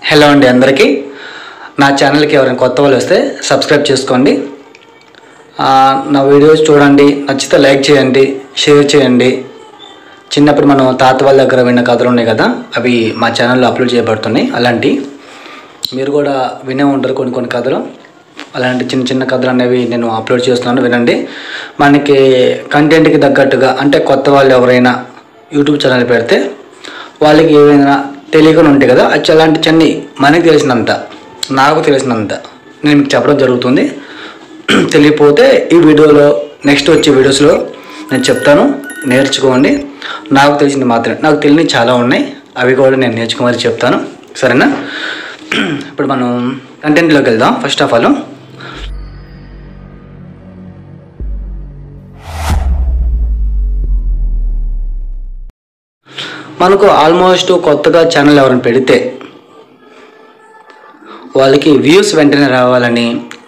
Hello అండి అందరికీ నా ఛానల్కి ఎవరైనా కొత్త వాళ్ళు వస్తే సబ్స్క్రైబ్ చేసుకోండి. నా వీడియోస్ చూడండి, నచ్చితే లైక్ చేయండి, షేర్ చేయండి. చిన్నప్పుడు మనం తాత వాళ్ళ దగ్గర విన్న కథలు ఉన్నాయి కదా, అవి మా ఛానల్లో అప్లోడ్ చేయబడుతున్నాయి. అలాంటి మీరు కూడా వినే ఉంటారు కొన్ని కథలు. అలాంటి చిన్న చిన్న కథలు అనేవి నేను అప్లోడ్ చేస్తున్నాను, వినండి. మనకి కంటెంట్కి తగ్గట్టుగా, అంటే కొత్త వాళ్ళు ఎవరైనా యూట్యూబ్ ఛానల్ పెడితే వాళ్ళకి ఏమైనా తెలియకుండా ఉంటాయి కదా, అలాంటి చిన్ని మనకి తెలిసినంత, నాకు తెలిసినంత నేను మీకు చెప్పడం జరుగుతుంది. తెలియకపోతే ఈ వీడియోలో నెక్స్ట్ వచ్చే వీడియోస్లో నేను చెప్తాను, నేర్చుకోండి. నాకు తెలిసింది మాత్రమే, నాకు తెలియని చాలా ఉన్నాయి, అవి కూడా నేను నేర్చుకోమని చెప్తాను, సరేనా? ఇప్పుడు మనం కంటెంట్లోకి వెళ్దాం. ఫస్ట్ ఆఫ్ ఆల్ మనకు ఆల్మోస్ట్ కొత్తగా ఛానల్ ఎవరైనా పెడితే వాళ్ళకి వ్యూస్ వెంటనే రావాలని,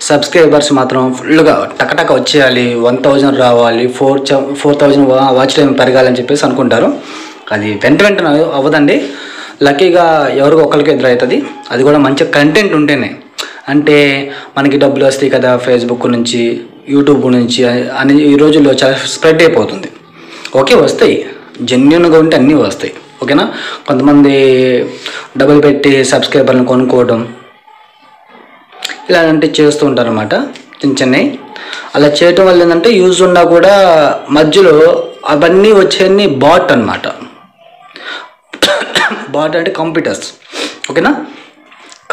సబ్స్క్రైబర్స్ మాత్రం ఫుల్గా టకటక వచ్చేయాలి, 1000 రావాలి, 4000 వాచ్ టైం పెరగాలని చెప్పేసి అనుకుంటారు. అది వెంటనే అవ్వదండి. లక్కీగా ఎవరికి ఒకరికి ఎదురవుతుంది. అది కూడా మంచి కంటెంట్ ఉంటేనే. అంటే మనకి డబ్బులు వస్తాయి కదా, ఫేస్బుక్ నుంచి, యూట్యూబ్ నుంచి అని ఈ రోజుల్లో చాలా స్ప్రెడ్ అయిపోతుంది. ఓకే, వస్తాయి, జెన్యున్గా ఉంటే అన్నీ వస్తాయి, ఓకేనా? కొంతమంది డబ్బులు పెట్టి సబ్స్క్రైబర్లను కొనుక్కోవడం ఇలాంటివి చేస్తూ ఉంటారు అన్నమాట, చిన్నవి. అలా చేయటం వల్ల ఏంటంటే యూజ్ ఉన్నా కూడా మధ్యలో అవన్నీ వచ్చేవన్నీ బాట్ అన్నమాట. బాట్ అంటే కంప్యూటర్స్, ఓకేనా?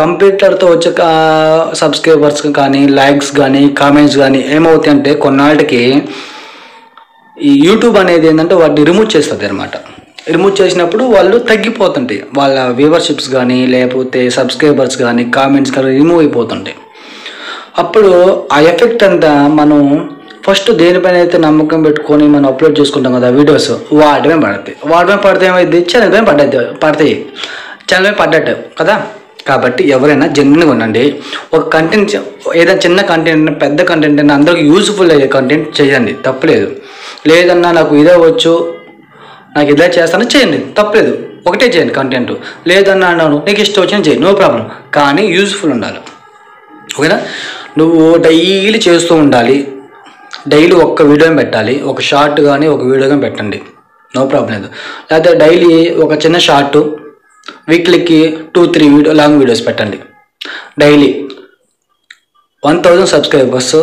కంప్యూటర్తో వచ్చే సబ్స్క్రైబర్స్ కానీ, లైక్స్ కానీ, కామెంట్స్ కానీ ఏమవుతాయి అంటే కొన్నాళ్ళకి ఈ యూట్యూబ్ అనేది ఏంటంటే వాటిని రిమూవ్ చేస్తుంది అనమాట. రిమూవ్ చేసినప్పుడు వాళ్ళు తగ్గిపోతుంటాయి, వాళ్ళ వ్యూవర్షిప్స్ కానీ, లేకపోతే సబ్స్క్రైబర్స్ కానీ, కామెంట్స్ కానీ రిమూవ్ అయిపోతుంటాయి. అప్పుడు ఆ ఎఫెక్ట్ అంతా మనం ఫస్ట్ దేనిపైన అయితే నమ్మకం పెట్టుకొని మనం అప్లోడ్ చేసుకుంటాం కదా వీడియోస్, వాటిపై పడితే ఏమైంది, ఛానల్ పైన పడతాయి, ఛానల్ పైన పడ్డట్టు కదా. కాబట్టి ఎవరైనా జెన్యున్గా ఉండండి. ఒక కంటెంట్, ఏదైనా చిన్న కంటెంట్, పెద్ద కంటెంట్ అయినా అందరికీ యూజ్ఫుల్ అయ్యే కంటెంట్ చేయండి, తప్పలేదు. లేదన్నా నాకు ఇదే వచ్చు, నాకు ఇదే చేస్తాను, చేయండి, తప్పలేదు. ఒకటే చేయండి కంటెంట్. లేదన్నా అన్నాను నీకు ఇష్టం వచ్చిన చేయి, నో ప్రాబ్లం, కానీ యూజ్ఫుల్ ఉండాలి, ఓకేనా? నువ్వు డైలీ చేస్తూ ఉండాలి, డైలీ ఒక్క వీడియోని పెట్టాలి, ఒక షార్ట్ కానీ ఒక వీడియో కానీ పెట్టండి, నో ప్రాబ్లం లేదు. లేకపోతే డైలీ ఒక చిన్న షార్ట్, వీక్లీకి 2-3 లాంగ్ వీడియోస్ పెట్టండి. డైలీ 1000 సబ్స్క్రైబర్స్,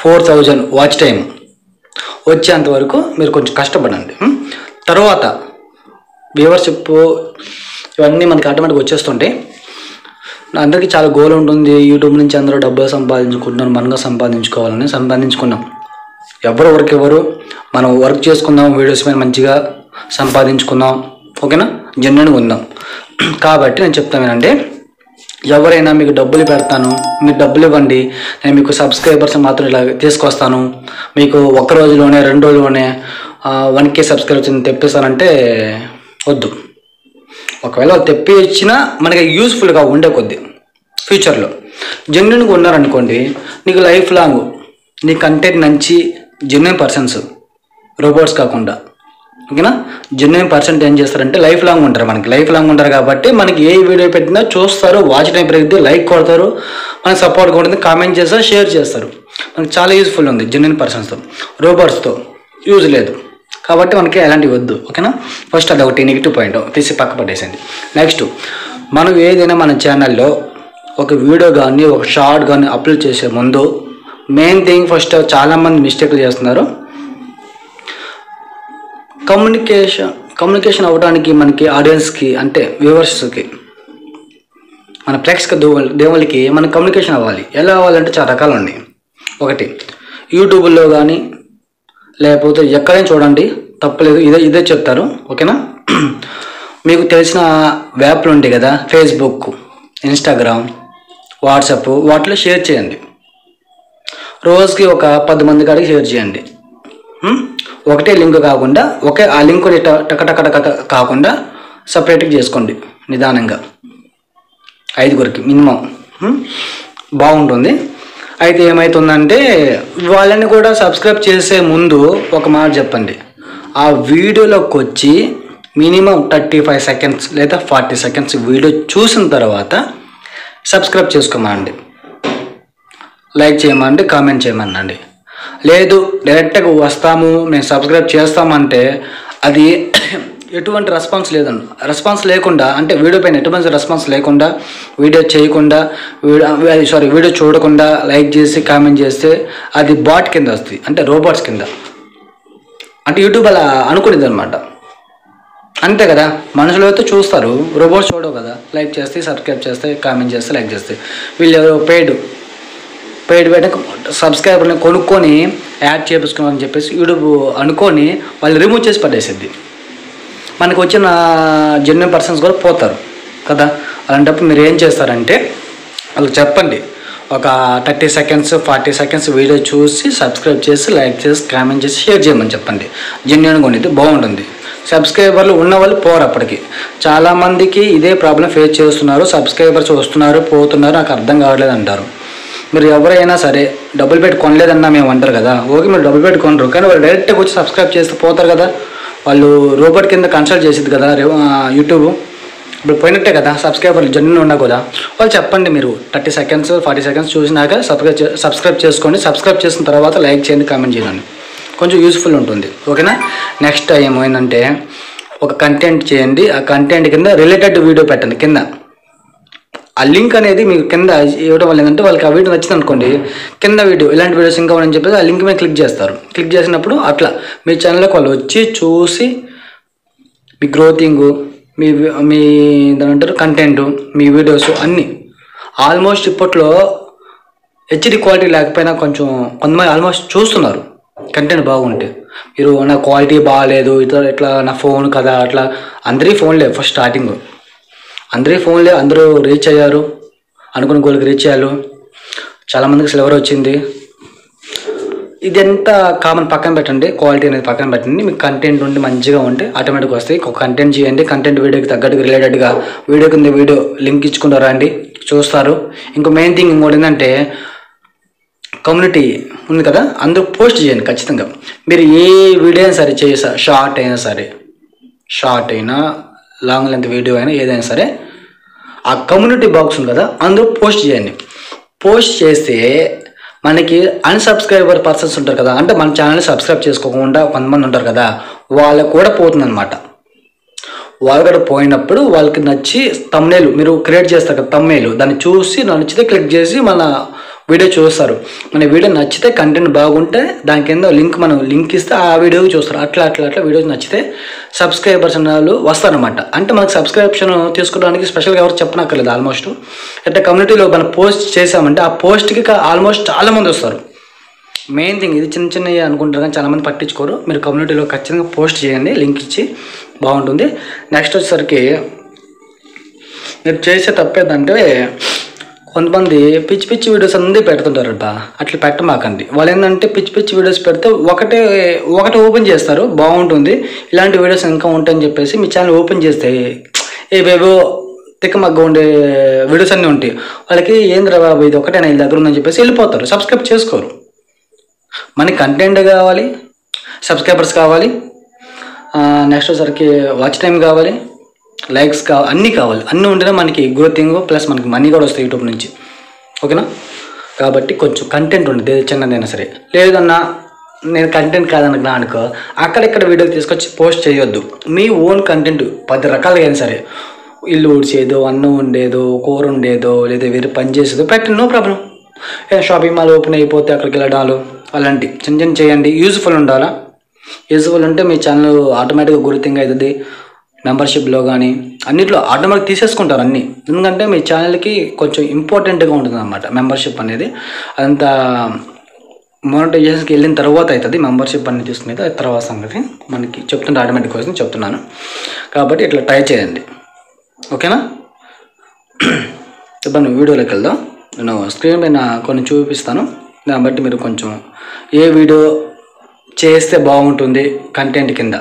4000 వాచ్ టైం వచ్చేంత వరకు మీరు కొంచెం కష్టపడండి. తర్వాత వ్యూవర్షిప్ ఇవన్నీ మనకి ఆటోమేటిక్గా వచ్చేస్తుంటాయి. అందరికీ చాలా గోల్ ఉంటుంది, యూట్యూబ్ నుంచి అందరూ డబ్బులు సంపాదించుకుంటున్నారు, మనగా సంపాదించుకున్నాం. ఎవరు మనం వర్క్ చేసుకుందాం, వీడియోస్ మీద మంచిగా సంపాదించుకుందాం, ఓకేనా? జెన్యున్గా ఉందాం. కాబట్టి నేను చెప్తానంటే, ఎవరైనా మీకు డబ్బులు పెడతాను, మీరు డబ్బులు ఇవ్వండి, నేను మీకు సబ్స్క్రైబర్స్ మాత్రం ఇలా తీసుకొస్తాను, మీకు 1 రోజులోనే 2 రోజుల్లోనే 1K సబ్స్క్రైబర్స్ తెప్పిస్తానంటే వద్దు. ఒకవేళ వాళ్ళు తెప్పి ఇచ్చినా మనకి యూస్ఫుల్గా ఉండే కొద్ది ఫ్యూచర్లో జెన్యున్గా ఉన్నారనుకోండి, నీకు లైఫ్ లాంగ్ నీ కంటెంట్ నుంచి జెన్యున్ పర్సన్స్, రోబోట్స్ కాకుండా, ఓకేనా? జెన్యున్ పర్సెంట్ ఏం చేస్తారంటే లైఫ్ లాంగ్ ఉంటారు కాబట్టి మనకి ఏ వీడియో పెట్టినా చూస్తారు, వాచ్ టైం పెరిగితే లైక్ కొడతారు, మనకి సపోర్ట్గా ఉంటుంది, కామెంట్ చేస్తారు, షేర్ చేస్తారు. మనకి చాలా యూజ్ఫుల్ ఉంది జెన్యున్ పర్సన్స్తో. రోబోట్స్తో యూజ్ లేదు కాబట్టి మనకి ఎలాంటివి వద్దు, ఓకేనా? ఫస్ట్ అది ఒకటి నెగిటివ్ పాయింట్ తీసి పక్క పట్టేసింది. నెక్స్ట్, మనం ఏదైనా మన ఛానల్లో ఒక వీడియో కానీ ఒక షార్ట్ కానీ అప్లోడ్ చేసే ముందు మెయిన్ థింగ్, ఫస్ట్ చాలామంది మిస్టేక్లు చేస్తున్నారు. కమ్యూనికేషన్ అవ్వడానికి మనకి ఆడియన్స్కి, అంటే వ్యూవర్స్కి, మన ప్రేక్షక దేవుళ్ళకి మన కమ్యూనికేషన్ అవ్వాలి. ఎలా అవ్వాలంటే చాలా రకాలు ఉన్నాయి. ఒకటి, యూట్యూబ్లో కానీ లేకపోతే ఎక్కడైనా చూడండి, తప్పలేదు, ఇదే చెప్తారు, ఓకేనా? మీకు తెలిసిన యాప్లు ఉంటాయి కదా, ఫేస్బుక్, ఇన్స్టాగ్రామ్, వాట్సాప్, వాటిలో షేర్ చేయండి. రోజుకి ఒక 10 మంది కాడికి షేర్ చేయండి. ఒకటే లింక్ కాకుండా, ఆ లింక్ టక కాకుండా సపరేట్గా చేసుకోండి, నిదానంగా 5గురికి మినిమం, బాగుంటుంది. అయితే ఏమవుతుందంటే వాళ్ళని కూడా సబ్స్క్రైబ్ చేసే ముందు ఒక మాట చెప్పండి, ఆ వీడియోలోకి వచ్చి మినిమం 35 సెకండ్స్ లేదా 40 సెకండ్స్ వీడియో చూసిన తర్వాత సబ్స్క్రైబ్ చేసుకోమండి, లైక్ చేయమండి, కామెంట్ చేయమనండి. లేదు డైరెక్ట్గా వస్తాము మేము సబ్స్క్రైబ్ చేస్తామంటే అది ఎటువంటి రెస్పాన్స్ లేదండి. రెస్పాన్స్ లేకుండా అంటే వీడియో పైన ఎటువంటి రెస్పాన్స్ లేకుండా, వీడియో చేయకుండా, వీడియో చూడకుండా లైక్ చేసి కామెంట్ చేస్తే అది బాట్ కింద వస్తుంది, అంటే రోబోట్స్ కింద. అంటే యూట్యూబ్ అలా అనుకునేది అనమాట. అంతే కదా, మనుషులు అయితే చూస్తారు, రోబోట్స్ చూడవు కదా. లైక్ చేస్తే, సబ్స్క్రైబ్ చేస్తే, కామెంట్ చేస్తే, లైక్ చేస్తే. వీళ్ళు ఎవరో పెయిడ్ సబ్స్క్రైబర్ని కొనుక్కొని యాడ్ చేపించుకున్నామని చెప్పేసి యూట్యూబ్ అనుకొని వాళ్ళు రిమూవ్ చేసి పడేసేది. మనకు వచ్చిన జెన్యున్ పర్సన్స్ కూడా పోతారు కదా. అలాంటప్పుడు మీరు ఏం చేస్తారంటే వాళ్ళకి చెప్పండి, ఒక 30 సెకండ్స్ 40 సెకండ్స్ వీడియో చూసి సబ్స్క్రైబ్ చేసి, లైక్ చేసి, కామెంట్ చేసి, షేర్ చేయమని చెప్పండి. జెన్యున్గా ఉండేది బాగుంటుంది. సబ్స్క్రైబర్లు ఉన్నవాళ్ళు పోరు. అప్పటికి చాలామందికి ఇదే ప్రాబ్లం ఫేస్ చేస్తున్నారు. సబ్స్క్రైబర్స్ వస్తున్నారు, పోతున్నారు, నాకు అర్థం కావట్లేదు అంటారు. మీరు ఎవరైనా సరే డబ్బులు పెట్టి కొనలేదన్నా మేము అంటారు కదా. ఓకే, మీరు డబ్బులు పెట్టి కొనరు, కానీ వాళ్ళు డైరెక్ట్గా వచ్చి సబ్స్క్రైబ్ చేస్తే పోతారు కదా. వాళ్ళు రోబోట్ కింద కన్సల్ట్ చేసేది కదా యూట్యూబ్. ఇప్పుడు పోయినట్టే కదా, సబ్స్క్రైబర్లు జెన్యున్ ఉన్నా కూడా. వాళ్ళు చెప్పండి, మీరు 30 సెకండ్స్ 40 సెకండ్స్ చూసినాక సబ్స్క్రైబ్ చేసుకోండి. సబ్స్క్రైబ్ చేసిన తర్వాత లైక్ చేయండి, కామెంట్ చేయండి, కొంచెం యూస్ఫుల్ ఉంటుంది. ఓకేనా. నెక్స్ట్ ఏమైందంటే ఒక కంటెంట్ చేయండి. ఆ కంటెంట్ కింద రిలేటెడ్ వీడియో పెట్టండి. కింద ఆ లింక్ అనేది మీకు కింద ఇవ్వడం వల్ల ఏంటంటే వాళ్ళకి ఆ వీడియో నచ్చింది అనుకోండి, కింద వీడియో ఇలాంటి వీడియోస్ ఇంకా ఉన్నాయని చెప్పేసి ఆ లింక్ మీద క్లిక్ చేస్తారు. క్లిక్ చేసినప్పుడు అట్లా మీ ఛానల్లోకి వాళ్ళు వచ్చి చూసి మీ గ్రోతింగు, మీ దాని అంటారు కంటెంట్, మీ వీడియోస్ అన్నీ ఆల్మోస్ట్ ఇప్పట్లో హెచ్డి క్వాలిటీ లేకపోయినా కొంతమంది ఆల్మోస్ట్ చూస్తున్నారు కంటెంట్ బాగుంటే. మీరు నా క్వాలిటీ బాగాలేదు, ఇట్లా నా ఫోన్ కదా, అట్లా అందరి ఫోన్లే ఫస్ట్ స్టార్టింగ్, అందరి ఫోన్లే, అందరూ రీచ్ అయ్యారు, అనుకున్న గోల్కి రీచ్ అయ్యారు, చాలామందికి సిల్వర్ వచ్చింది. ఇది ఎంత కామన్ పక్కన పెట్టండి, క్వాలిటీ అనేది పక్కన పెట్టండి. మీకు కంటెంట్ ఉండి మంచిగా ఉంటే ఆటోమేటిక్గా వస్తాయి. ఒక కంటెంట్ చేయండి, కంటెంట్ వీడియోకి తగ్గట్టుగా రిలేటెడ్గా వీడియో కింద వీడియో లింక్ ఇచ్చుకుంటారా అండి, చూస్తారు. ఇంకో మెయిన్ థింగ్ ఇంకోటి ఏంటంటే కమ్యూనిటీ ఉంది కదా, అందరూ పోస్ట్ చేయండి ఖచ్చితంగా. మీరు ఏ వీడియో అయినా సరే చేసా, షార్ట్ అయినా లాంగ్ లెంత్ వీడియో అయినా ఏదైనా సరే ఆ కమ్యూనిటీ బాక్స్ ఉంది కదా, అందరూ పోస్ట్ చేయండి. పోస్ట్ చేస్తే మనకి అన్సబ్స్క్రైబర్ పర్సన్స్ ఉంటారు కదా, అంటే మన ఛానల్ని సబ్స్క్రైబ్ చేసుకోకుండా కొంతమంది ఉంటారు కదా, వాళ్ళకు కూడా పోతుందన్నమాట. వాళ్ళు కూడా పోయినప్పుడు వాళ్ళకి నచ్చి తమ్నెయిల్ మీరు క్రియేట్ చేస్తారు కదా, తమ్నెయిల్ దాన్ని చూసి నచ్చితే క్లిక్ చేసి మన వీడియో చూస్తారు. మన వీడియో నచ్చితే కంటెంట్ బాగుంటే దాని కింద మనం లింక్ ఇస్తే ఆ వీడియోకి చూస్తారు. అట్లా వీడియోస్ నచ్చితే సబ్స్క్రైబర్స్ వాళ్ళు వస్తారనమాట. అంటే మనకు సబ్స్క్రిప్షన్ తీసుకోవడానికి స్పెషల్గా ఎవరు చెప్పనక్కర్లేదు. ఆల్మోస్ట్ అంటే కమ్యూనిటీలో మనం పోస్ట్ చేసామంటే ఆ పోస్ట్కి ఆల్మోస్ట్ చాలామంది వస్తారు. మెయిన్ థింగ్ ఇది చిన్నవి అనుకుంటారు కానీ చాలామంది పట్టించుకోరు. మీరు కమ్యూనిటీలో ఖచ్చితంగా పోస్ట్ చేయండి, లింక్ ఇచ్చి బాగుంటుంది. నెక్స్ట్ వచ్చేసరికి మీరు చేసే తప్పేదంటే కొంతమంది పిచ్చి వీడియోస్ అన్నీ పెడుతుంటారట. అట్లా పెట్టమాకండి. వాళ్ళు ఏంటంటే పిచ్చి వీడియోస్ పెడితే ఒకటి ఓపెన్ చేస్తారు, బాగుంటుంది, ఇలాంటి వీడియోస్ ఇంకా ఉంటాయని చెప్పేసి మీ ఛానల్ ఓపెన్ చేస్తే ఏవేవో తిక్కమగ్గ ఉండే వీడియోస్ అన్నీ ఉంటాయి. వాళ్ళకి ఏంద్రా బాబు ఇది ఒకటే నా దగ్గర ఉందని చెప్పేసి వెళ్ళిపోతారు, సబ్స్క్రైబ్ చేసుకోరు. మనకి కంటెంట్ కావాలి, సబ్స్క్రైబర్స్ కావాలి, నెక్స్ట్ వచ్చేసరికి వాచ్ టైం కావాలి, లైక్స్ కావాలి, అన్నీ కావాలి. అన్నీ ఉంటేనే మనకి గ్రోతింగ్ ప్లస్ మనకి మనీ కూడా వస్తాయి యూట్యూబ్ నుంచి. ఓకేనా. కాబట్టి కొంచెం కంటెంట్ ఉండదు, చిన్నదైనా సరే. లేదన్నా నేను కంటెంట్ కాదనుకున్నా అనుకో, అక్కడెక్కడ వీడియోలు తీసుకొచ్చి పోస్ట్ చేయొద్దు. మీ ఓన్ కంటెంట్ 10 రకాలుగా అయినా సరే, ఇల్లు ఊడ్చేదో, అన్నం ఉండేదో, కూర ఉండేదో, లేదా వేరే పని చేసేదో పెట్టండి, no problem. Shopping mall open అయిపోతే అక్కడికి వెళ్ళడాలు అలాంటి చిన్న చేయండి. యూజ్ఫుల్ ఉండాలా. యూజ్ఫుల్ ఉంటే మీ ఛానల్ ఆటోమేటిక్గా గ్రోతింగ్ అవుతుంది. మెంబర్షిప్లో కానీ అన్నిట్లో ఆటోమేటిక్ తీసేసుకుంటారు అన్నీ. ఎందుకంటే మీ ఛానల్కి కొంచెం ఇంపార్టెంట్గా ఉంటుంది అన్నమాట మెంబర్షిప్ అనేది. అదంతా మోనటైజేషన్కి వెళ్ళిన తర్వాత అవుతుంది. మెంబర్షిప్ అన్ని తీసుకునేది అది తర్వాత సంగతి. మనకి చెప్తుంటే ఆటోమేటిక్ కోసం చెప్తున్నాను కాబట్టి ఇట్లా ట్రై చేయండి. ఓకేనా. ఇప్పుడు వీడియోలోకి వెళ్దాం. నేను స్క్రీన్ పైన కొన్ని చూపిస్తాను, దాన్ని బట్టి మీరు కొంచెం ఏ వీడియో చేస్తే బాగుంటుంది, కంటెంట్ కింద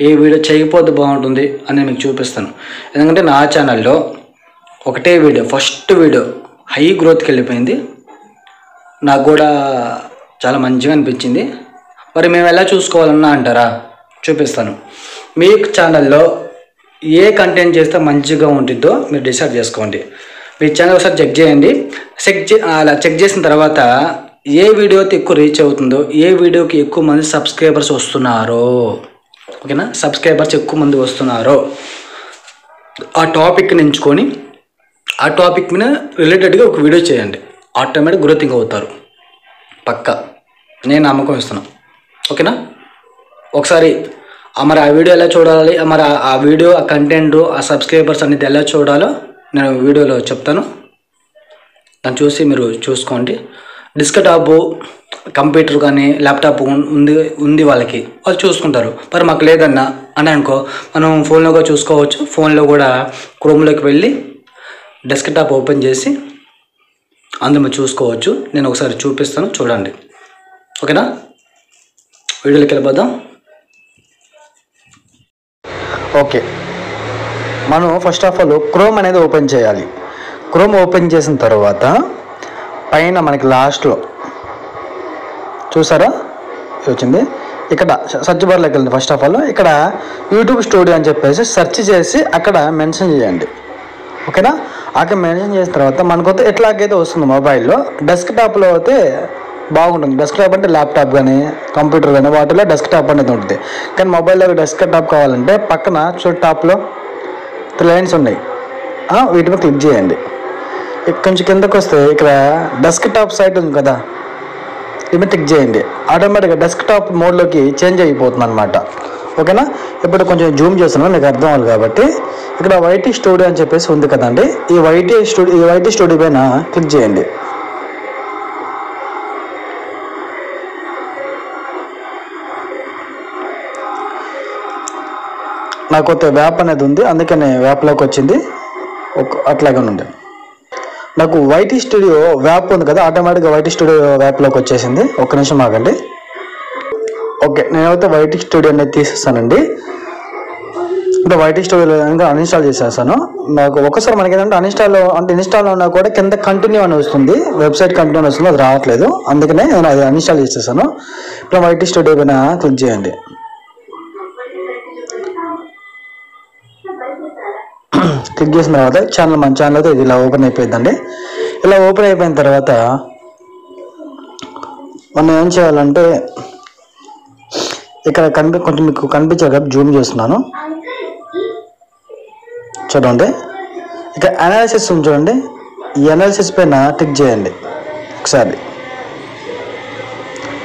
ఏ వీడియో చేయకపోతే బాగుంటుంది అని మీకు చూపిస్తాను. ఎందుకంటే నా ఛానల్లో ఒకటే వీడియో, ఫస్ట్ వీడియో హై గ్రోత్కి వెళ్ళిపోయింది. నాకు కూడా చాలా మంచిగా అనిపించింది. మరి మేము ఎలా చూసుకోవాలన్నా అంటారా, చూపిస్తాను. మీ ఛానల్లో ఏ కంటెంట్ చేస్తే మంచిగా ఉంటుందో మీరు డిసైడ్ చేసుకోండి. మీ ఛానల్ ఒకసారి చెక్ చేయండి. అలా చెక్ చేసిన తర్వాత ఏ వీడియోకి ఎక్కువ రీచ్ అవుతుందో, ఏ వీడియోకి ఎక్కువ మంది సబ్స్క్రైబర్స్ వస్తున్నారో, ఓకేనా, సబ్స్క్రైబర్స్ ఎక్కువ మంది వస్తున్నారో ఆ టాపిక్ని ఎంచుకొని ఆ టాపిక్ మీద రిలేటెడ్గా ఒక వీడియో చేయండి. ఆటోమేటిక్ గ్రోతింగ్ అవుతారు పక్కా, నేను నమ్మకం ఇస్తున్నాను. ఓకేనా, ఒకసారి మరి ఆ వీడియో ఎలా చూడాలి, మరి ఆ వీడియో, ఆ కంటెంట్, ఆ సబ్స్క్రైబర్స్ అనేది ఎలా చూడాలో నేను వీడియోలో చెప్తాను. దాన్ని చూసి మీరు చూసుకోండి. డెస్క్టాప్ కంప్యూటర్ కానీ ల్యాప్టాప్ ఉంది వాళ్ళకి, వాళ్ళు చూసుకుంటారు. మరి మాకు లేదన్నా అని అనుకో, మనం ఫోన్లో కూడా చూసుకోవచ్చు. ఫోన్లో కూడా క్రోమ్లోకి వెళ్ళి డెస్క్టాప్ ఓపెన్ చేసి అందులో చూసుకోవచ్చు. నేను ఒకసారి చూపిస్తాను, చూడండి. ఓకేనా, వీడియోలోకి వెళ్ళిపోదాం. ఓకే, మనం ఫస్ట్ ఆఫ్ ఆల్ క్రోమ్ అనేది ఓపెన్ చేయాలి. క్రోమ్ ఓపెన్ చేసిన తర్వాత పైన మనకి లాస్ట్లో చూసారా వచ్చింది, ఇక్కడ సెర్చ్ బార్లోకి వెళ్ళండి. ఫస్ట్ ఆఫ్ ఆల్ ఇక్కడ యూట్యూబ్ స్టూడియో అని చెప్పేసి సెర్చ్ చేసి అక్కడ మెన్షన్ చేయండి. ఓకేనా, అక్కడ మెన్షన్ చేసిన తర్వాత మనకు ఎట్లాగైతే వస్తుంది మొబైల్లో. డెస్క్టాప్లో అయితే బాగుంటుంది. డెస్క్టాప్ అంటే ల్యాప్టాప్ కానీ కంప్యూటర్ కానీ వాటిలో డెస్క్టాప్ అనేది ఉంటుంది. కానీ మొబైల్లో డెస్క్టాప్ కావాలంటే పక్కన టాప్లో 3 లైన్స్ ఉన్నాయి, వీటి మీద క్లిక్ చేయండి. కొంచెం కిందకు వస్తే ఇక్కడ డెస్క్టాప్ సైట్ ఉంది కదా, ఇది క్లిక్ చేయండి. ఆటోమేటిక్గా డెస్క్టాప్ మోడ్లోకి చేంజ్ అయిపోతుంది అనమాట. ఓకేనా, ఇప్పుడు కొంచెం జూమ్ చేస్తున్నాను మీకు అర్థం అవ్వాలి కాబట్టి. ఇక్కడ వైటీ స్టూడియో అని చెప్పేసి ఉంది కదండి, ఈ వైటీ స్టూడియో పైన క్లిక్ చేయండి. నాకు కొత్త వ్యాప్ అనేది ఉంది, అందుకని వ్యాప్లోకి వచ్చింది. అట్లాగే ఉంది. నాకు వైటీ స్టూడియో వ్యాప్ ఉంది కదా, ఆటోమేటిక్గా వైటీ స్టూడియో వ్యాప్లోకి వచ్చేసింది. ఒక్క నిమిషం ఆగండి. ఓకే, నేనైతే వైటీ స్టూడియో అనేది తీసేస్తానండి. అంటే వైటీ స్టూడియో అన్ఇన్స్టాల్ చేసేస్తాను. నాకు ఒకసారి మనకి ఏంటంటే ఇన్స్టాల్లో ఉన్నా కూడా కింద కంటిన్యూ అని వస్తుంది, వెబ్సైట్ కంటిన్యూ అని వస్తుంది, అది రావట్లేదు. అందుకనే నేను అది అన్ఇన్స్టాల్ చేసేసాను. ఇప్పుడు వైటీ స్టూడియో పైన క్లిక్ చేయండి. క్లిక్ చేసిన తర్వాత మన ఛానల్ అయితే ఇది ఇలా ఓపెన్ అయిపోయిందండి. ఇలా ఓపెన్ అయిపోయిన తర్వాత మనం ఏం చేయాలంటే ఇక్కడ కొంచెం మీకు కనిపించే కదా, జూమ్ చేస్తున్నాను చూడండి. ఇక్కడ అనాలిసిస్ ఉంది చూడండి, ఈ అనాలిసిస్ పైన క్లిక్ చేయండి. ఒకసారి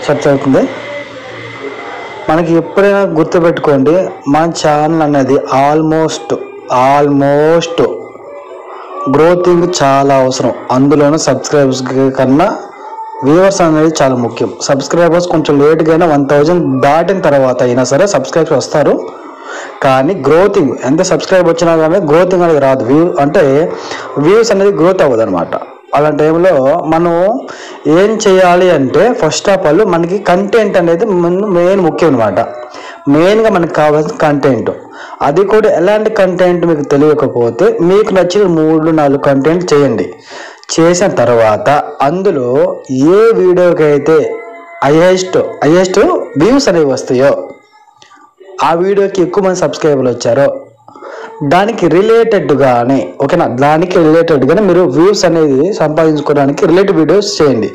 సెర్చ్ అవుతుంది. మనకి ఎప్పుడైనా గుర్తుపెట్టుకోండి, మన ఛానల్ అనేది ఆల్మోస్ట్ గ్రోతింగ్ చాలా అవసరం. అందులోనూ సబ్స్క్రైబర్స్ కన్నా వ్యూవర్స్ అనేది చాలా ముఖ్యం. సబ్స్క్రైబర్స్ కొంచెం లేట్గా అయినా 1000 దాటిన తర్వాత అయినా సరే సబ్స్క్రైబర్స్ వస్తారు. కానీ గ్రోతింగ్ ఎంత సబ్స్క్రైబ్ వచ్చినా కానీ గ్రోతింగ్ అనేది రాదు. వ్యూస్ అనేది గ్రోత్ అవ్వదు అనమాట. అలాంటి టైంలో మనం ఏం చేయాలి అంటే ఫస్ట్ ఆఫ్ ఆల్ మనకి కంటెంట్ అనేది మెయిన్ ముఖ్యం అనమాట. మెయిన్గా మనకు కావాల్సిన కంటెంట్, అది కూడా ఎలాంటి కంటెంట్ మీకు తెలియకపోతే మీకు నచ్చిన 3-4 కంటెంట్ చేయండి. చేసిన తర్వాత అందులో ఏ వీడియోకి అయితే హైయెస్ట్ వ్యూస్ అనేవి వస్తాయో, ఆ వీడియోకి ఎక్కువ మంది సబ్స్క్రైబర్లు వచ్చారో దానికి రిలేటెడ్గానే, ఓకేనా, దానికి రిలేటెడ్గానే మీరు వ్యూస్ అనేది సంపాదించుకోవడానికి రిలేటెడ్ వీడియోస్ చేయండి.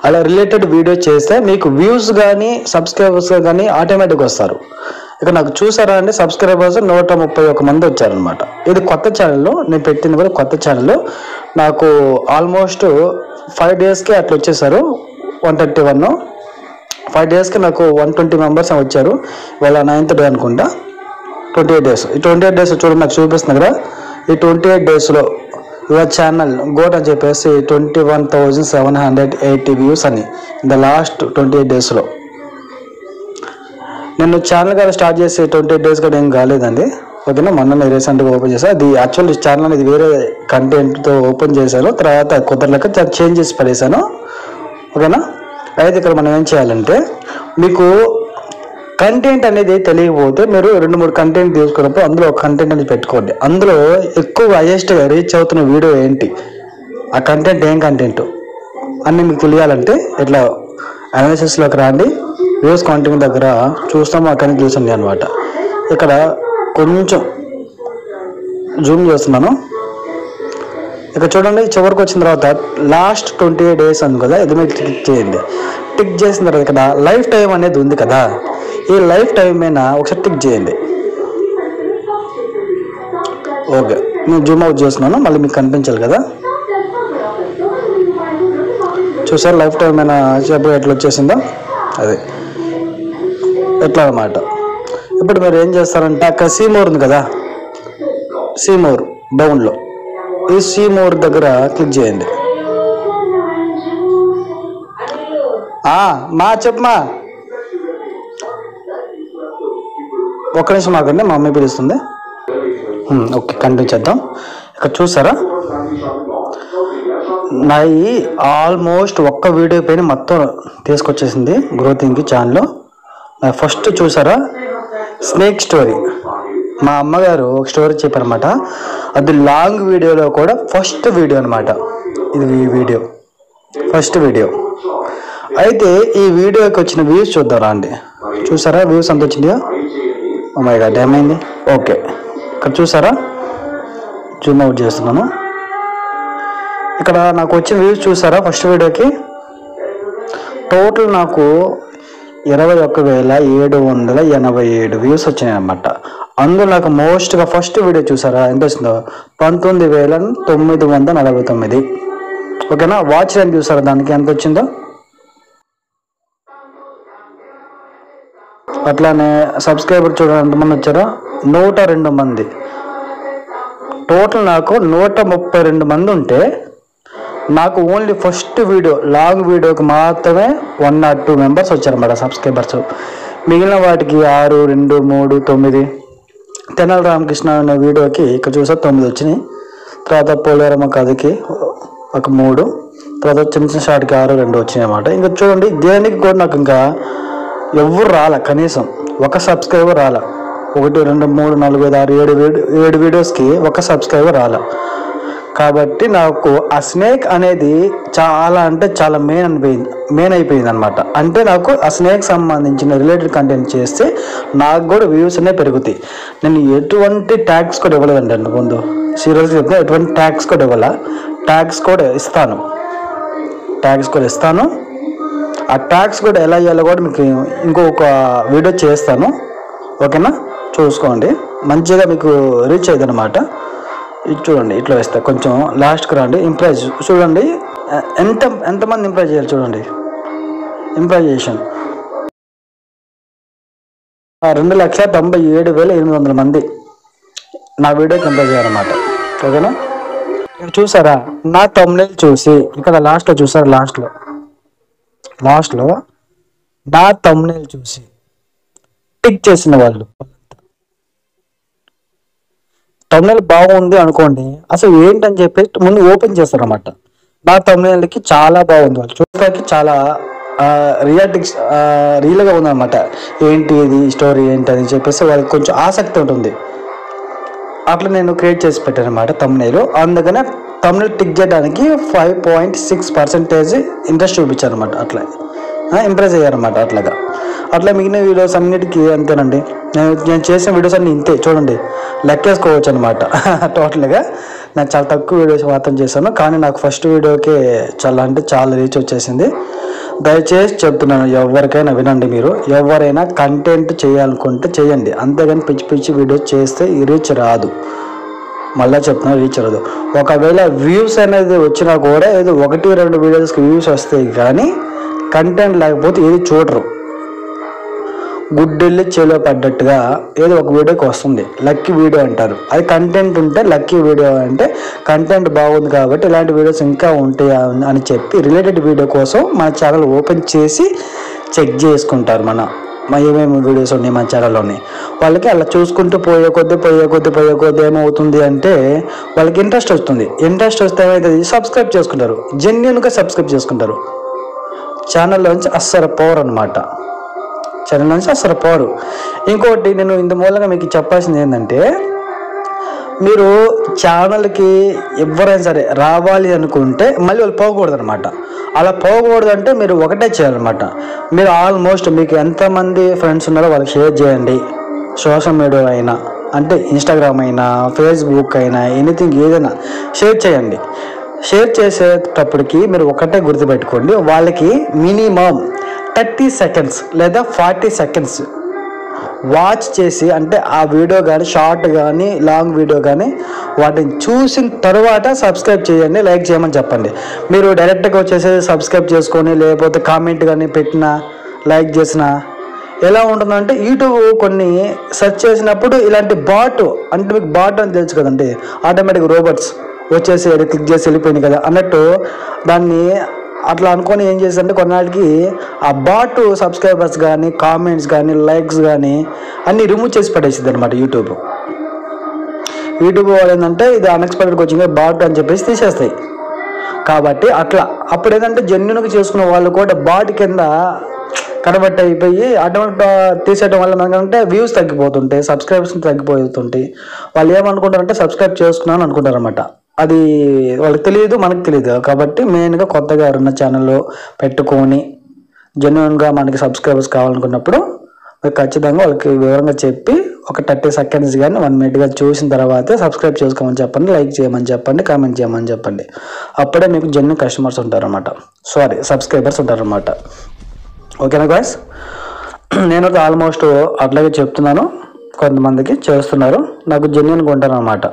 అలా రిలేటెడ్ వీడియో చేస్తే మీకు వ్యూస్ కానీ సబ్స్క్రైబర్స్ కానీ ఆటోమేటిక్గా వస్తారు. ఇక నాకు చూసారా అండి, సబ్స్క్రైబర్స్ 131 మంది వచ్చారనమాట. ఇది కొత్త ఛానల్లో నేను పెట్టింది కూడా కొత్త ఛానల్లో. నాకు ఆల్మోస్ట్ 5 డేస్కి అట్లా వచ్చేసారు 131. 5 డేస్కి నాకు 120 మెంబర్స్ వచ్చారు. ఇవాళ 9th డే అనుకుంటా. 28 డేస్. ఈ 28 డేస్ చూడండి నాకు చూపిస్తుంది కదా. ఈ 28 డేస్లో యువర్ ఛానల్ గోట్ అని చెప్పేసి 21,780 వ్యూస్ అని ఇన్ ద లాస్ట్ 28 డేస్లో. నేను ఛానల్ కూడా స్టార్ట్ చేసి 28 డేస్ కూడా ఏం కాలేదండి. ఓకేనా, మొన్న రీసెంట్గా ఓపెన్ చేశాను. అది యాక్చువల్లీ ఛానల్ అనేది వేరే కంటెంట్తో ఓపెన్ చేశాను, తర్వాత కుదరలేక చేంజ్ చేసి పడేశాను. ఓకేనా, అయితే ఇక్కడ మనం ఏం చేయాలంటే మీకు కంటెంట్ అనేది తెలియకపోతే మీరు 2-3 కంటెంట్ తీసుకున్నప్పుడు అందులో ఒక కంటెంట్ అనేది పెట్టుకోండి. అందులో ఎక్కువ హైయెస్ట్గా రీచ్ అవుతున్న వీడియో ఏంటి, ఆ కంటెంట్ ఏం కంటెంట్ అన్నీ మీకు తెలియాలంటే ఇట్లా అనాలిసిస్లోకి రండి. వ్యూస్ కౌంటింగ్ దగ్గర చూస్తాము, అక్కడికి చూసండి అనమాట. ఇక్కడ కొంచెం జూమ్ చేస్తున్నాను. ఇక్కడ చూడండి, చివరికి వచ్చిన తర్వాత లాస్ట్ 28 days ఉంది కదా, ఇది మీరు టిక్ చేయండి. టిక్ చేసిన తర్వాత ఇక్కడ లైఫ్ టైం అనేది ఉంది కదా, ఈ లైఫ్ టైం మీద ఒకసారి టిక్ చేయండి. ఓకే, నేను జూమ్ అవుట్ చేస్తున్నాను, మళ్ళీ మీకు కనిపించాలి కదా. చూసారు లైఫ్ టైం మీద చెప్పు ఎట్లా వచ్చేసిందో, అదే ఎట్లా అన్నమాట. ఇప్పుడు మీరు ఏం చేస్తారంటే అక్కడ సీమోర్ ఉంది కదా, సీమోర్ డౌన్లో, ఈ సీమోర్ దగ్గర క్లిక్ చేయండి. మా చెప్పమా, ఒక్క నిమిషం ఆగండి, మా అమ్మాయి పిలుస్తుంది. ఓకే, కంటిన్యూ చేద్దాం. ఇక్కడ చూసారా, నాయి ఆల్మోస్ట్ ఒక్క వీడియో పైన మొత్తం తీసుకొచ్చేసింది గ్రోతింగ్కి ఛానల్లో. ఫస్ట్ చూసారా స్నేక్ స్టోరీ, మా అమ్మగారు ఒక స్టోరీ చెప్పారనమాట. అది లాంగ్ వీడియోలో కూడా ఫస్ట్ వీడియో అనమాట. ఇది ఈ వీడియో ఫస్ట్ వీడియో. అయితే ఈ వీడియోకి వచ్చిన వ్యూస్ చూద్దాం అండి. చూసారా వ్యూస్ ఎంత వచ్చిందో? ఓ మై గాడ్, ఏమైంది? ఓకే, ఇక్కడ చూసారా, జూమ్ అవుట్ చేస్తున్నాను. ఇక్కడ నాకు వచ్చిన వ్యూస్ చూసారా, ఫస్ట్ వీడియోకి టోటల్ నాకు 21,787 వ్యూస్ వచ్చినాయి అన్నమాట. అందులో నాకు మోస్ట్గా ఫస్ట్ వీడియో చూసారా ఎంత వచ్చిందో? 19,949. ఓకేనా, వాచ్ టైం చూసారా దానికి ఎంత వచ్చిందో? అట్లానే సబ్స్క్రైబర్ చూడండి ఎంతమంది వచ్చారో, 102 మంది. టోటల్ నాకు 132 మంది ఉంటే నాకు ఓన్లీ ఫస్ట్ వీడియో లాంగ్ వీడియోకి మాత్రమే 102 మెంబర్స్ వచ్చారన్నమాట సబ్స్క్రైబర్స్. మిగిలిన వాటికి 6, 2, 3, 9. తెనాలి రామకృష్ణ అనే వీడియోకి ఇక్కడ చూసా 9 వచ్చినాయి. తర్వాత పోలేరమ్మ కథకి ఒక 3, తర్వాత చిన్న చిన్న షార్ట్కి 6, 2 వచ్చినాయి అన్నమాట. ఇంకా చూడండి, దేనికి కూడా నాకు ఇంకా ఎవరు రాలే, కనీసం ఒక సబ్స్క్రైబర్ రాలే. 1, 2, 3, 4, 5, 6, 7 వీడియోస్కి ఒక సబ్స్క్రైబర్ రాలే. కాబట్టి నాకు ఆ స్నేక్ అనేది చాలా అంటే చాలా మెయిన్ అయిపోయింది అనమాట. అంటే నాకు ఆ స్నేక్ సంబంధించిన రిలేటెడ్ కంటెంట్ చేస్తే నాకు కూడా వ్యూస్ అనేవి పెరుగుతాయి. నేను ఎటువంటి ట్యాగ్స్ కూడా ఇవ్వలేదండి అండి, ముందు సీరియస్గా చెప్తే ఎటువంటి ట్యాగ్స్ కూడా ఇవ్వాల. ట్యాగ్స్ కూడా ఇస్తాను. ఆ ట్యాగ్స్ కూడా ఎలా ఇవ్వాలో కూడా మీకు ఇంకొక వీడియో చేస్తాను. ఓకేనా, చూసుకోండి, మంచిగా మీకు రీచ్ అవుతుంది అనమాట. ఇది చూడండి, ఇట్లా వేస్తా. కొంచెం లాస్ట్కి రండి, ఇంప్రెస్ చూడండి, ఎంతమంది ఇంప్రెస్ చేయాలి చూడండి. ఇంప్రెజేషన్ 2,97,800 మంది నా వీడియోకి ఇంప్రెస్ చేయాలన్నమాట. ఓకేనా, చూసారా నా థంబ్నెయిల్ చూసి ఇక్కడ లాస్ట్లో చూసారా, లాస్ట్లో నా థంబ్నెయిల్ చూసి టిక్ చేసిన వాళ్ళు థంబ్నెయిల్ బాగుంది అనుకోండి, అసలు ఏంటని చెప్పి ముందు ఓపెన్ చేస్తారు అన్నమాట. నా థంబ్నెయిల్కి చాలా బాగుంది, వాళ్ళు చూడడానికి చాలా రియల్గా ఉందన్నమాట. ఏంటి ఇది స్టోరీ ఏంటి అని చెప్పేసి వాళ్ళకి కొంచెం ఆసక్తి ఉంటుంది. అట్లా నేను క్రియేట్ చేసి పెట్టాను అనమాట థంబ్నెయిల్. అందుకనే థంబ్నెయిల్ టిక్ చేయడానికి 5.6% ఇంట్రెస్ట్ చూపించారు అనమాట. అట్లా ఇంప్రెస్ అయ్యారన్నమాట. అట్లా మిగిలిన వీడియోస్ అన్నిటికీ అంతేనండి. నేను చేసిన వీడియోస్ అన్నీ ఇంతే, చూడండి లెక్కేసుకోవచ్చు అనమాట. టోటల్గా నేను చాలా తక్కువ వీడియోస్ మాత్రం చేశాను, కానీ నాకు ఫస్ట్ వీడియోకే చాలా రీచ్ వచ్చేసింది. దయచేసి చెప్తున్నాను, ఎవరికైనా వినండి. మీరు ఎవరైనా కంటెంట్ చేయాలనుకుంటే చేయండి, అంతేగాని పిచ్చి వీడియోస్ చేస్తే ఈ రీచ్ రాదు. మళ్ళీ చెప్తున్నా, రీచ్ రాదు. ఒకవేళ వ్యూస్ అనేది వచ్చినా కూడా ఏదో 1-2 వీడియోస్కి వ్యూస్ వస్తాయి, కానీ కంటెంట్ లేకపోతే ఏది చూడరు. గుడ్డెళ్ళి చెలో పడ్డట్టుగా ఏదో ఒక వీడియోకి వస్తుంది, లక్కీ వీడియో అంటారు. అది కంటెంట్ ఉంటే లక్కీ వీడియో అంటే కంటెంట్ బాగుంది కాబట్టి ఇలాంటి వీడియోస్ ఇంకా ఉంటాయి అని చెప్పి రిలేటెడ్ వీడియో కోసం మన ఛానల్ ఓపెన్ చేసి చెక్ చేసుకుంటారు. ఏమేమి వీడియోస్ ఉన్నాయి మన ఛానల్లోని. వాళ్ళకి అలా చూసుకుంటూ పోయే కొద్ది ఏమవుతుంది అంటే వాళ్ళకి ఇంట్రెస్ట్ వస్తుంది. ఇంట్రెస్ట్ వస్తే ఏమవుతుంది, సబ్స్క్రైబ్ చేసుకుంటారు, జెన్యున్గా సబ్స్క్రైబ్ చేసుకుంటారు. ఛానల్లోంచి అస్సలు పవర్ అనమాట, పవర్. ఇంకోటి నేను ఇంత మూలంగా మీకు చెప్పాల్సింది ఏంటంటే, మీరు ఛానల్కి ఎవరైనా సరే రావాలి అనుకుంటే మళ్ళీ వాళ్ళు పోకూడదు అనమాట. అలా పోకూడదంటే మీరు ఒకటే చేయాలన్నమాట. మీరు ఆల్మోస్ట్ మీకు ఎంతమంది ఫ్రెండ్స్ ఉన్నారో వాళ్ళకి షేర్ చేయండి. సోషల్ మీడియా అయినా, అంటే ఇన్స్టాగ్రామ్ అయినా, ఫేస్బుక్ అయినా, ఎనీథింగ్ ఏదైనా షేర్ చేయండి. షేర్ చేసేటప్పటికి మీరు ఒకటే గుర్తుపెట్టుకోండి, వాళ్ళకి మినిమం 30 సెకండ్స్ లేదా 40 సెకండ్స్ వాచ్ చేసి, అంటే ఆ వీడియో కానీ, షార్ట్ కానీ, లాంగ్ వీడియో కానీ వాటిని చూసిన తర్వాత సబ్స్క్రైబ్ చేయండి, లైక్ చేయమని చెప్పండి. మీరు డైరెక్ట్గా వచ్చేసి సబ్స్క్రైబ్ చేసుకొని లేకపోతే కామెంట్ కానీ పెట్టినా, లైక్ చేసినా ఎలా ఉంటుందంటే, యూట్యూబ్ కొన్ని సెర్చ్ చేసినప్పుడు ఇలాంటి బాట్, అంటే మీకు బాట్ అని తెలుసు కదండి, ఆటోమేటిక్ రోబోట్స్ వచ్చేసి క్లిక్ చేసి వెళ్ళిపోయింది కదా అన్నట్టు, దాన్ని అట్లా అనుకొని ఏం చేస్తుంటే కొన్నాళ్ళకి ఆ బాట్ సబ్స్క్రైబర్స్ కానీ, కామెంట్స్ కానీ, లైక్స్ కానీ అన్నీ రిమూవ్ చేసి పడేసింది అనమాట యూట్యూబ్ వాళ్ళు. ఏంటంటే ఇది అన్ఎక్స్పెక్టెడ్గా వచ్చింది బాట్ అని చెప్పేసి తీసేస్తాయి. కాబట్టి అట్లా అప్పుడు ఏంటంటే జెన్యున్గా చేసుకున్న వాళ్ళు కూడా బాట్ కింద కన్వర్ట్ అయిపోయి ఆటోమేటిక్ తీసేయడం వల్ల మనకంటే వ్యూస్ తగ్గిపోతుంటాయి, సబ్స్క్రైబర్స్ తగ్గిపోతుంటాయి. వాళ్ళు ఏమనుకుంటారంటే సబ్స్క్రైబ్ చేసుకున్నాను అనుకుంటారు అనమాట. అది వాళ్ళకి తెలియదు, మనకు తెలియదు. కాబట్టి మెయిన్గా కొత్తగా ఎవరున్న ఛానల్లో పెట్టుకొని జెన్యున్గా మనకి సబ్స్క్రైబర్స్ కావాలనుకున్నప్పుడు ఖచ్చితంగా వాళ్ళకి వివరంగా చెప్పి ఒక 30 సెకండ్స్ కానీ 1 minute కానీ చూసిన తర్వాతే సబ్స్క్రైబ్ చేసుకోమని చెప్పండి, లైక్ చేయమని చెప్పండి, కామెంట్ చేయమని చెప్పండి. అప్పుడే మీకు జెన్యున్ కస్టమర్స్ ఉంటారన్నమాట, సబ్స్క్రైబర్స్ ఉంటారన్నమాట. ఓకేనా గాయ్స్? నేను ఆల్మోస్ట్ అట్లాగే చెప్తున్నాను, కొంతమందికి చేస్తున్నారు, నాకు జెన్యున్గా ఉంటారు అనమాట.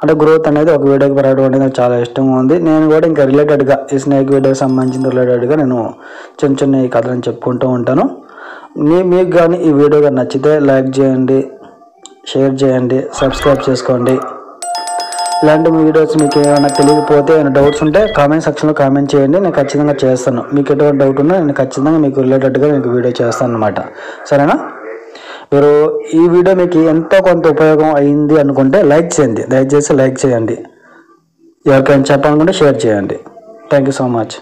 అంటే గ్రోత్ అనేది ఒక వీడియోకి పెరగడం అనేది నాకు చాలా ఇష్టంగా ఉంది. నేను కూడా ఇంకా రిలేటెడ్గా ఈ స్నేక్ వీడియోకి సంబంధించిన రిలేటెడ్గా నేను చిన్న చిన్న ఈ కథలను చెప్పుకుంటూ ఉంటాను. మీకు కానీ ఈ వీడియో కానీ నచ్చితే లైక్ చేయండి, షేర్ చేయండి, సబ్స్క్రైబ్ చేసుకోండి. ఇలాంటి వీడియోస్ మీకు ఏమైనా తెలియకపోతే, ఏమైనా డౌట్స్ ఉంటే కామెంట్ సెక్షన్లో కామెంట్ చేయండి, నేను ఖచ్చితంగా చేస్తాను. మీకు ఎటువంటి డౌట్ ఉన్నా నేను ఖచ్చితంగా మీకు రిలేటెడ్గా మీకు వీడియో చేస్తాను అనమాట. సరేనా? మీరు ఈ వీడియో మీకు ఎంతో కొంత ఉపయోగం అయింది అనుకుంటే లైక్ చేయండి, దయచేసి లైక్ చేయండి. ఎవరికైనా చెప్పాలనుకుంటే షేర్ చేయండి. Thank you so much.